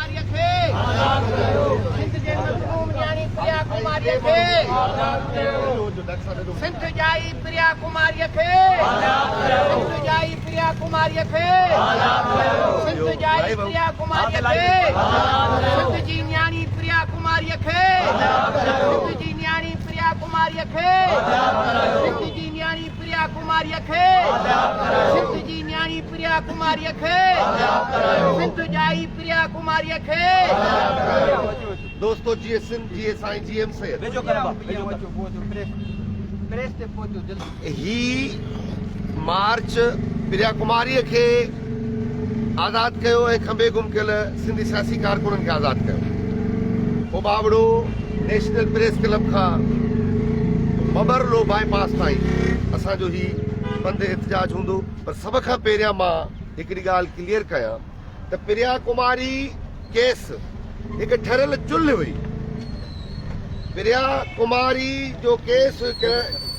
कुमारी खे सिंध जे मज़लूम न्याणी प्रिया कुमारी खे सिंध जाई प्रिया कुमारी खे सिंध जाई प्रिया कुमारी खे सिंध जाई प्रिया कुमारी खे सिंध जी न्याणी प्रिया कुमारी खे सिंध जी न्याणी प्रिया कुमारी खे सिंध जी न्याणी प्रिया कुमारी खे सिंध जी न्याणी प्रिया कुमारी खे सिंध जाई प्रिया कुमारी खे। दोस्तों जी सिंध जी साईं जी एम से ही मार्च प्रिया कुमारी खे आज़ाद कयो ऐं खंबे गुम कयल सिंधी सियासी कारकुननि खे आज़ाद कयो। बावड़ो नेशनल प्रेस क्लब खां बबरलो बाईपास ताईं असांजो ही बंद एहतजाज हूंदो, पर सब खां पहिरियां मां हिकिड़ी ॻाल्हि क्लियर कयां त प्रिया कुमारी केस हिकु ठरियल चुल्ह हुई। प्रिया कुमारी जो केस हिकु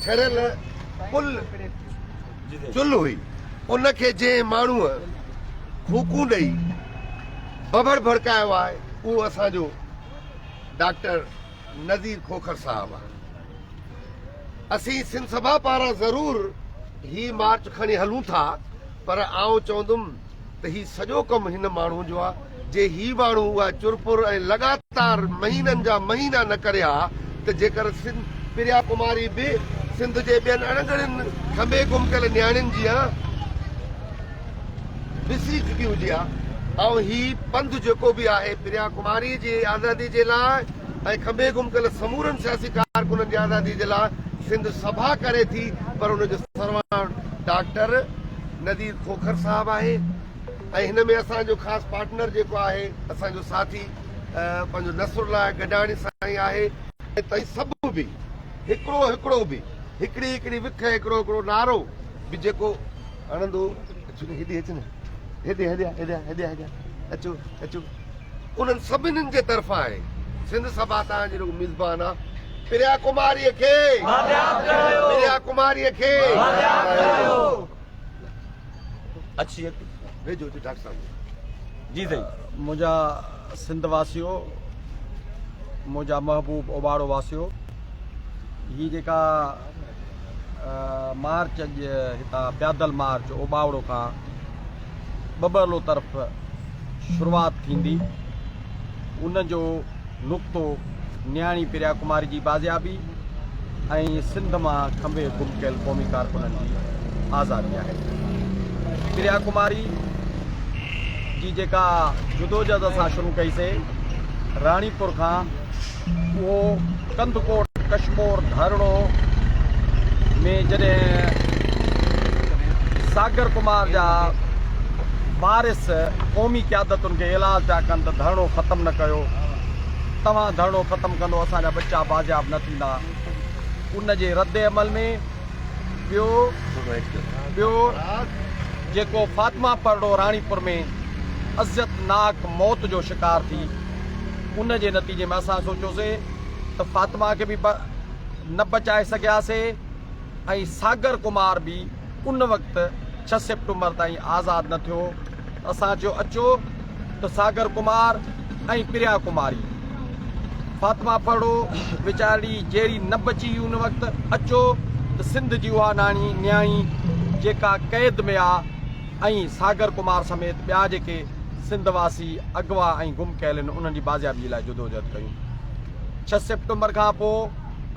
ठरियल चुल्ह हुई। उनखे जंहिं माण्हूअ फूकूं ॾेई बबड़ भड़कायो आहे उहो असांजो डॉक्टर नज़ीर खोखर साहब आहे। असीं सिंध सभा पारां ज़रूर ही मार्च खणी हलूं था, पर आउं चवंदुमि त ही सॼो कमु हिन माण्हू जो आहे। जे ही माण्हू उहा चुरपुर ऐं लगातार महीननि जा महीना न करे हा त जेकर प्रिया कुमारी बि सिंध जे ॿियनि अणगड़नि खंबे गुम कयल न्याणियुनि जी विसी चुकी हुजे हा। ऐं ही पंध जेको बि आहे प्रिया कुमारी जी आज़ादी जे लाइ ऐं खंबे गुम कयल समूरनि सियासी कारकुननि जी आज़ादी जे लाइ सिंध सभा करे थी, पर हुनजो सरवाण डॉक्टर नज़ीर खोखर साहब आहे। ऐं हिन में असांजो ख़ासि पार्टनर जेको आहे असांजो साथी पंहिंजो नसरुल्लाह गडाणी साईं आहे। ऐं सभु बि हिकिड़ो बि हिकिड़ी विख हिकिड़ो नारो बि जेको हणंदो हेॾे अच न हेॾे अचो उन्हनि सभिनीनि जे तरफ़ां आहे। सिंध सभा तव्हांजी मिज़बान आहे। प्रिया कुमारी खे प्रिया कुमारी खे अच्छी भेजो जी डॉक्टर साहब जी सही। मुंहिंजा सिंध वासियो, मुंहिंजा महबूब ओबाड़ो वासियो, ही जेका मार्च हितां पैदल मार्च ओबावड़ो खां बबरलो तरफ़ शुरूआति थींदी, उन जो नुक़्तो न्याणी प्रिया कुमारी जी बाज़ियाबी ऐं सिंध मां खंबे गुम कयल क़ौमी कारकुननि जी आज़ादी आहे। प्रिया कुमारी जी जेका जुदोजहद असां शुरू कईसीं राणीपुर खां, उहो कंदकोट कश्मोर धरणो में जॾहिं सागर कुमार जा वारिस क़ौमी क़यादतुनि खे ऐलान पिया कनि त धरणो ख़तमु न कयो, तव्हां धरणो ख़तमु कंदो असांजा बच्चा बाज़ियाब न थींदा। उन जे रद्द अमल में ॿियो जेको फातिमा परड़ो राणीपुर में अज़ियतनाक मौत जो शिकार थी, उन जे नतीजे में असां सोचियोसीं त फातिमा खे बि न बचाए सघियासीं ऐं सागर कुमार बि उन वक़्तु 6 सेप्टेम्बर ताईं आज़ादु न थियो। असां चयो अचो त सागर कुमार ऐं प्रिया कुमारी, फातिमा परड़ो वीचारी जहिड़ी न बची उन वक़्तु, अचो त सिंध जी उहा न्याणी जेका क़ैद में आहे ऐं सागर कुमार समेत ॿिया जेके सिंधवासी अगवा ऐं गुम कयल आहिनि उन्हनि जी बाज़ियाबी लाइ जुदोजहद कयूं। 6 सेप्टेम्बर खां पोइ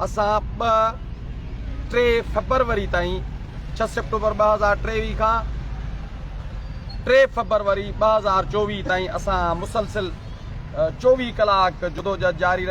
असां 3 फरवरी ताईं, 6 सेप्टेम्बर 2023 खां 3 फरवरी 2024 ताईं असां मुसलसिल 24 कलाक जुदोजहद जारी रखी।